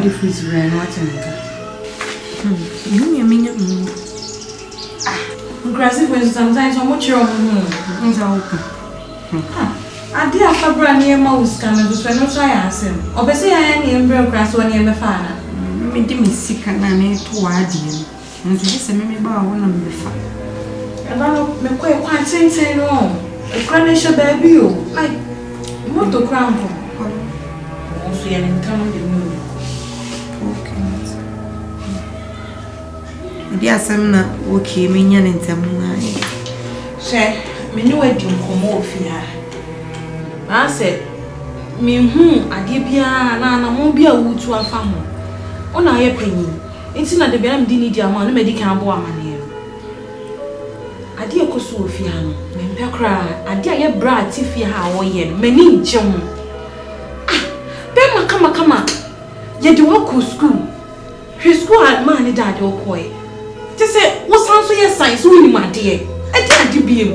what the fruits were and what You mean aggressive sometimes how much you're I did a fabra near most kind of the try answer. Or be say I am near grass one near my father. me sick and I need to add you. And this is a member one of the fire. And I don't make quite saying no. A carnation baby, like what to crumble. Also, an internal moon. Dear Samna, okay, minion in some Say, me know it you come off here. I said, me I did be and I won't be a wood to a family. On a penny. It's not the Bam Dinny Diamond medical woman. I dear Cosofiano, men cry, I dear brat if you how yen, many jum. Ah, come, yet you walk to school. His school had money died or coy. Just say, what's answer your science, only my dear? I can't be him.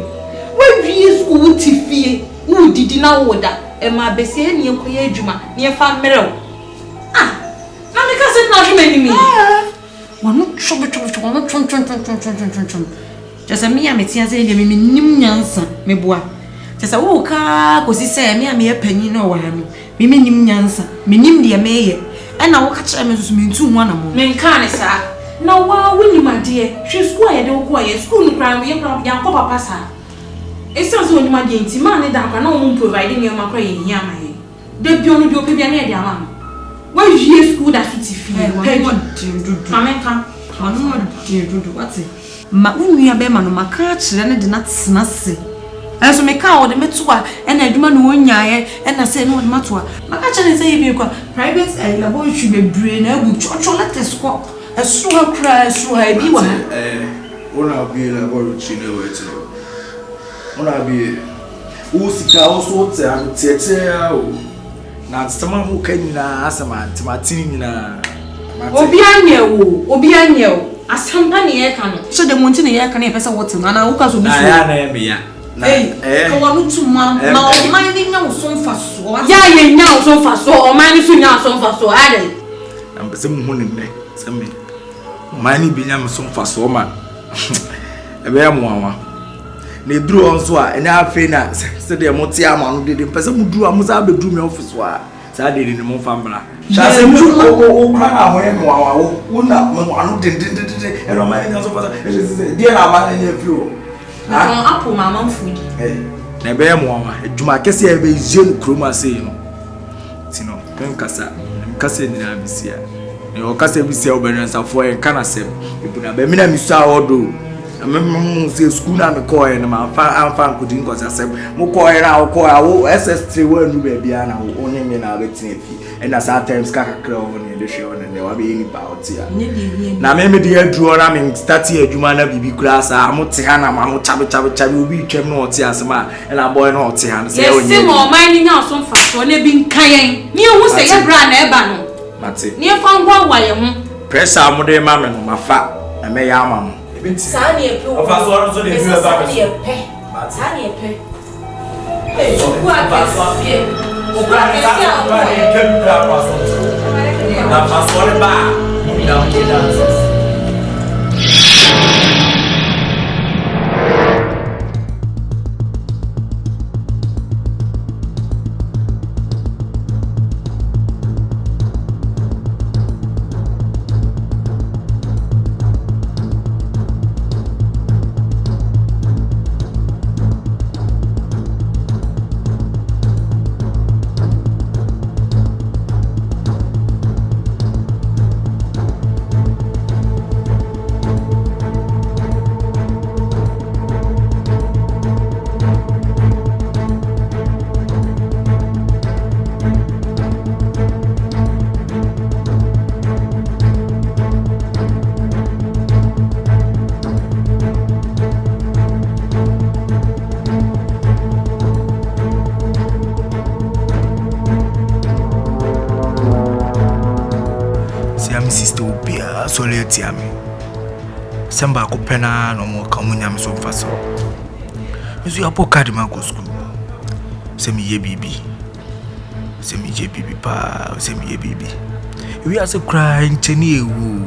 Where we school tiffy, who did not order, and my Bessie near Koyajuma, near Farm Meadow. Ah, now because it's not many me. One not trouble, just a mere metias, me nimyansa, me bois. Just a walk, cause he said, me a penny no one. Me nimyansa, me nim dear mayor, and I will catch them as me 2 1 Men can't, sir. Now, while Winnie, my dear, she's quiet, don't quiet, school crime, we have young papa pass her. It's also when my dear, man, that can no providing your macrae, yamma. The beyond your baby, and your mamma. Why is your school that fits if you want to do? What's it? Mauni abema no makachi and did not snassi. As we make out the metua and a demand one yae and I say no matua. Makachi is a private and laboratory be brain, I will let the squat. A sure cry, so I be one. I'll be a laboratory. I'll be who's also now someone who can ask a man to Martina. Obianyo, as company air can. So the mountain air can have some water, and I will come to one to minding now so fast. Yeah, now so fast, so minding now so fast, so added. I'm some morning, some me. Mine being some fast, so man. A very mama. They drew on so, and I feel said the Motiama who did the person who drew a Musa drew me office. So I did in the more family. Shall I say, oh, one and Roman so far. Dear, I'm in your view. Apple, mamma food. Never more. Juma Cassia be Jen Kruma saying, Tino, Pencassa, Cassia in Abisia. Your Cassia be sell balance of 4 and canasem. You put a bemina missa or do. I remember say school na me call and my fan could think was accept. Mo call and I'll call our SS3 word baby and I will only mean I'll get and as at times Kaka Crow in the show and there will be any about here. Now, maybe the drew on I mean, start here, Jumana BB class, I'm not Tiana, I'm not Chabi will be Chemo Tiasma and a boy not Tiana. Yes, more minding out some fast when they've been kind. Near who say a brand ebano. Mate, near found one wire. Press our mother, mamma, my fat, and may I. Sani epe o fa so so dey feel about Sani epe eh o ku akesi o ku akesi a o dey tell you that pass on na pass on ba you know dey dance. Samba kupena no mo kamunya me so faso. Nso ya pokadi ma go school. Se mi ye bibi. Se mi je bibi pa, se mi ye bibi. We are so crying cheni ewu.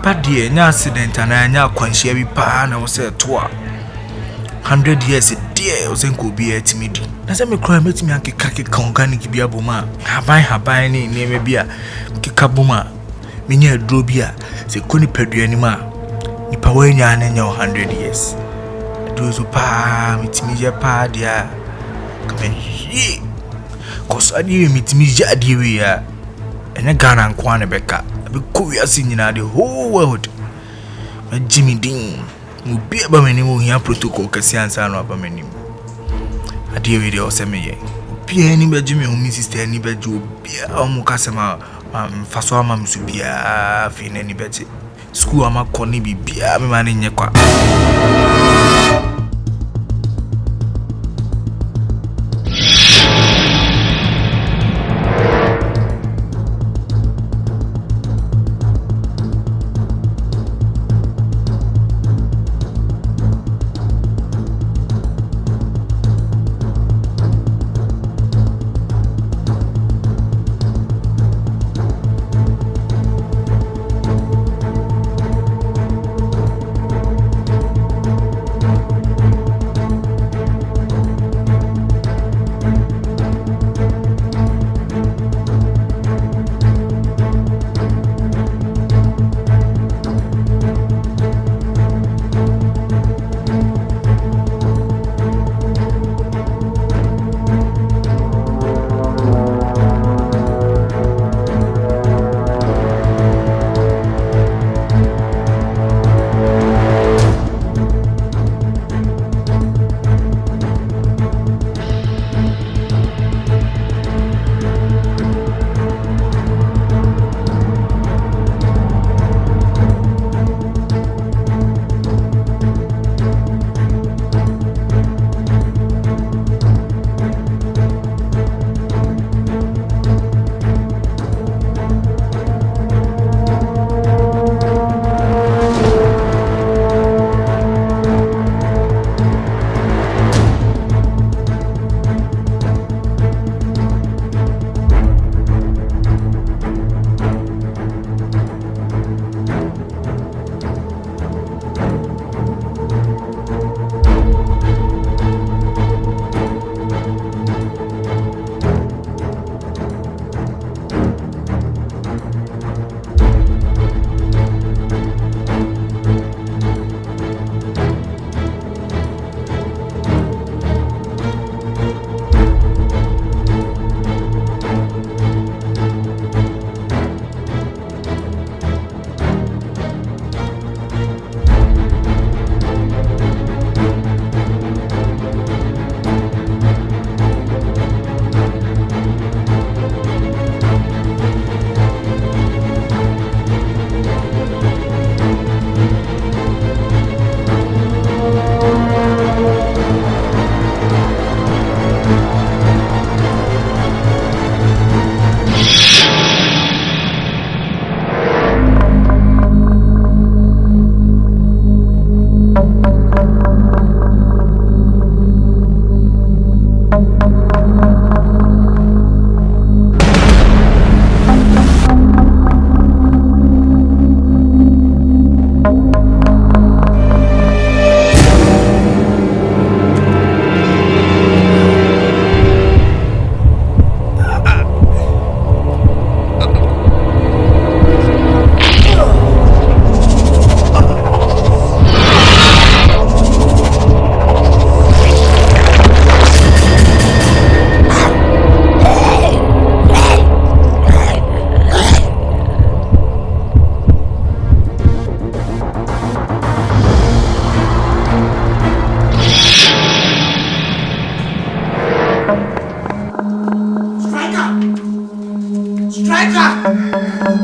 Padie nya accident ana nya kwanhia bi pa na wo se to a 100 years dear o sen ko bi etimidi. Na se me cry metimi akeka keka organic bi aboma. Haban ni neme bi a keka boma. Menya aduro bi a se koni paduani ma. Nipa wa nya na nya 100 years. Dozo pa metimi je pa dia. Come here. Cause adi metimi je adi we ya. Ene Ghana nkwa na beka. Be ko wi asinyina the whole world. Ma Jimmy Dean. Mu bia ba mani mu hia protocol kasi ansa no aba mani. Adi we de osemeye. Bia ni ba Jimmy home sister ni ba jo bia o mu kasema mfaso ama msu bia fi na ni beje. School ama koni bi bia me ma ne nye kwa.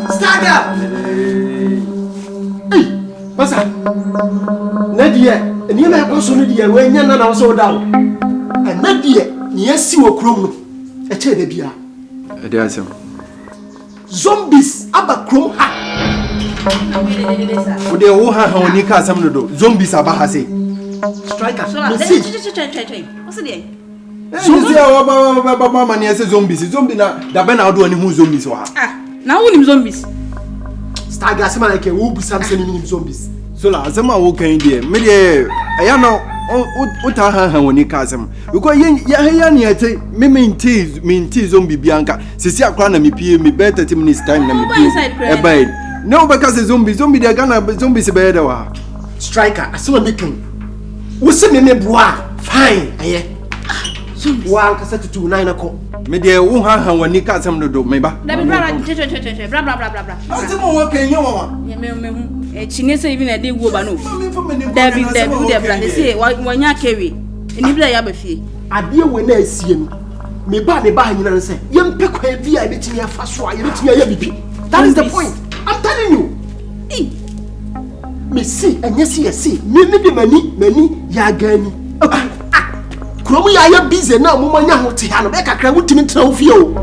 Stand up! Hey, Masa! Nadia, and you may also need a way and also down. And Nadia, yes, you were cruel. A cherubia. Zombies, Abacrum ha! Would they all have on Nika some to do? Zombies are Bahase. Striker, what's the name? Zombies, zombie na da ben na do ani hu zombies wa. Now we zombies. Star gas man ke wo bu sam se ni zombies. So la asema wo kan die. Me de aya no o ta ha woni ka asem. Because ya ne ate me minti zombie bianca. Sisi akra na me pie me be 30 minutes time na me pie. E bai. No because zombie de Ghana zombie se be da wa. Striker asema me kan. Wo se me boa. Fine. Aye. Zombie. Wa kasa tutu 9 ako. Me de wo ha woni ka asem do me ba. Da bra bra. Asema wo kan ye wa. Me chinese even a day wo ba no. David bra say wanya kewe. Eni bla ya ba fie. Ade we na asie no. Me ba nyina no say yem pe kwa bi a betimi afa so a yebetimi aya bibi. That is the point. I'm telling you. Me see see. Me de mani ya gani. Kromu ya busy na mo manya ho te ha no be kakra mutimi tena wo fie o.